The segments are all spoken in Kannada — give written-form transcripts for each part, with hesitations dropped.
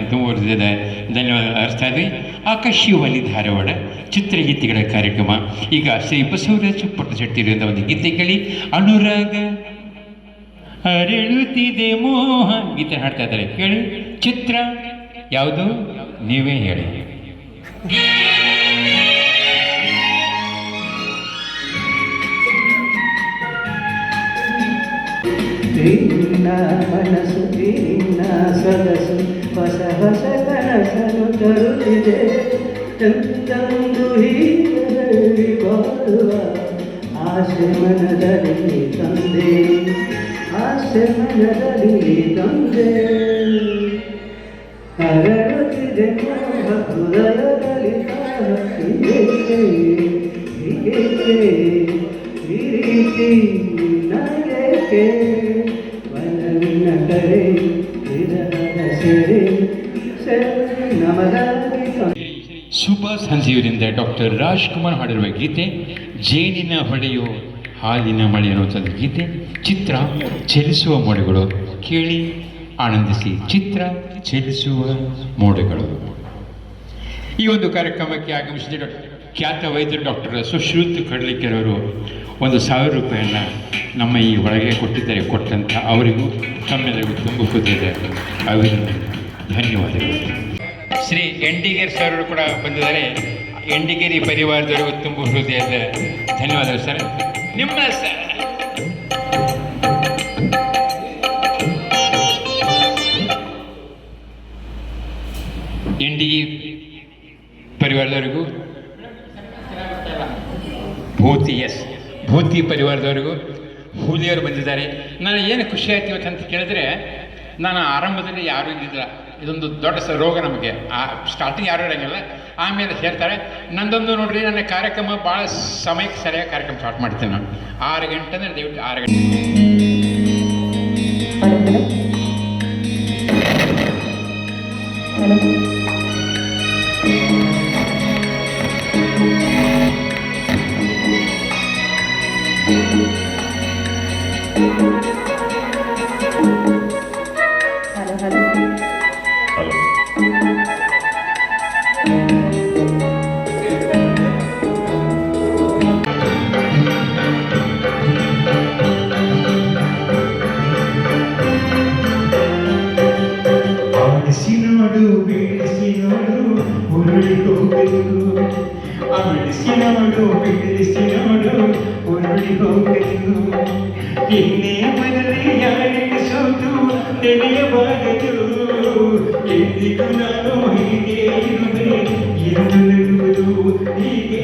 ಅಂತ ಓದಿದೆ. ಧನ್ಯವಾದ ಅರ್ಸ್ತಾ ಇದ್ವಿ. ಆಕಾಶವಾಣಿ ಧಾರವಾಡ ಚಿತ್ರಗೀತೆಗಳ ಕಾರ್ಯಕ್ರಮ. ಈಗ ಶ್ರೀ ಬಸವರಾಜ ಪಟ್ಟಶೆಟ್ಟಿರಿಂದ ಒಂದು ಗೀತೆ ಕೇಳಿ. ಅನುರಾಗ ಅರಳುತ್ತಿದೆ ಮೋಹ ಗೀತೆ ಹಾಡ್ತಾ ಇದ್ದಾರೆ, ಕೇಳಿ. ಚಿತ್ರ ಯಾವುದು ನೀವೇ ಹೇಳಿ. ನಿನ್ನ ಮನಸ್ಸು ನಿನ್ನ ಸೊಗಸು ಹೊಸ ಹೊಸ ಕನಸನ್ನು ತರುತ್ತಿದೆ. ತಂದು ಹೀರಲ್ಲಿ ಬಾಳುವ ಆಸೆ ಮನದಲ್ಲಿ ತಂದೆ, ಆಸೆ ಮನದಲ್ಲಿ ತಂದೆ. ಹರಡುತ್ತಿದೆ ಹೃದಯದಲ್ಲಿ ಹೀಗೆ ಈ ರೀತಿ ನಗೆ ವನವಿನ ಕರೆ ವಿರಹದ ಸೆರೆ ನಮಗಾಗಿ. ಶುಭ ಸಂಜೀವರಿಂದ ಡಾಕ್ಟರ್ ರಾಜ್ಕುಮಾರ್ ಹಾಡಿರುವ ಗೀತೆ ಜೇನಿನ ಹೊಳೆಯೋ ಹಾಲಿನ ಮಳೆ ಅನ್ನುವಂಥದ್ದು ಗೀತೆ. ಚಿತ್ರ ಚಲಿಸುವ ಮೋಡಗಳು, ಕೇಳಿ ಆನಂದಿಸಿ. ಚಿತ್ರ ಚಲಿಸುವ ಮೋಡಗಳು. ಈ ಒಂದು ಕಾರ್ಯಕ್ರಮಕ್ಕೆ ಆಗಮಿಸಿದ ಖ್ಯಾತ ವೈದ್ಯರು ಡಾಕ್ಟರ್ ಸುಶ್ರುತ್ ಕಡ್ಲಿಕೆರವರು 1,000 ರೂಪಾಯಿಯನ್ನು ನಮ್ಮ ಈ ಒಳಗೆ ಕೊಟ್ಟಿದ್ದಾರೆ. ಕೊಟ್ಟಂಥ ಅವರಿಗೂ ತಮ್ಮೆಲ್ಲರಿಗೂ ತುಂಬ ಹೃದಯದ ಅಭಿನಂದನೆ, ಧನ್ಯವಾದಗಳು. ಶ್ರೀ ಎಂಡಿಗೇರಿ ಸರ್ ಕೂಡ ಬಂದಿದ್ದಾರೆ. ಎಂಡಿಗೇರಿ ಪರಿವಾರದವರಿಗೂ ತುಂಬ ಹೃದಯದ ಧನ್ಯವಾದಗಳು ಸರ್. ನಿಮ್ಮ ಸರ್ ಎಂಡಿಗಿ ಪರಿವಾರದವರಿಗೂ, ಭೂತಿ ಪರಿವಾರದವರಿಗೂ, ಹುಲಿಯವರು ಬಂದಿದ್ದಾರೆ. ನಾನು ಏನು ಖುಷಿ ಆಯ್ತು ಇವತ್ತಂತ ಕೇಳಿದ್ರೆ, ನಾನು ಆರಂಭದಲ್ಲಿ ಯಾರೂ ಇದ್ದಿಲ್ಲ. ಇದೊಂದು ದೊಡ್ಡ ರೋಗ ನಮಗೆ. ಸ್ಟಾರ್ಟಿಂಗ್ ಯಾರೂ ಇರೋಂಗಿಲ್ಲ, ಆಮೇಲೆ ಹೇಳ್ತಾರೆ. ನಂದೊಂದು ನೋಡ್ರಿ, ನನ್ನ ಕಾರ್ಯಕ್ರಮ ಭಾಳ ಸಮಯಕ್ಕೆ ಸರಿಯಾಗಿ ಕಾರ್ಯಕ್ರಮ ಸ್ಟಾರ್ಟ್ ಮಾಡ್ತೀನಿ ನಾನು. 6 ಗಂಟೆ ಅಂದರೆ ದಯವಿಟ್ಟು 6 ಗಂಟೆ. ಬಿಡಿಸಿ ನೋಡು ಉರುಳಿ ಹೋಗಲು, ಬಿಡಿಸಿ ನೋಡು ಉರುಳಿ ಹೋಗಲು. ಇನ್ನೇ ಬರಲಿ ಯಾರಿಸೋದು ತಿಳಿಯಬಾರದು. ಎಂದಿಗೂ ನಾನು ಹೀಗೆ ಇರುವೆ, ಇರುವುದು ಹೀಗೆ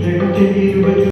ನಡುತ್ತಿರುವುದು.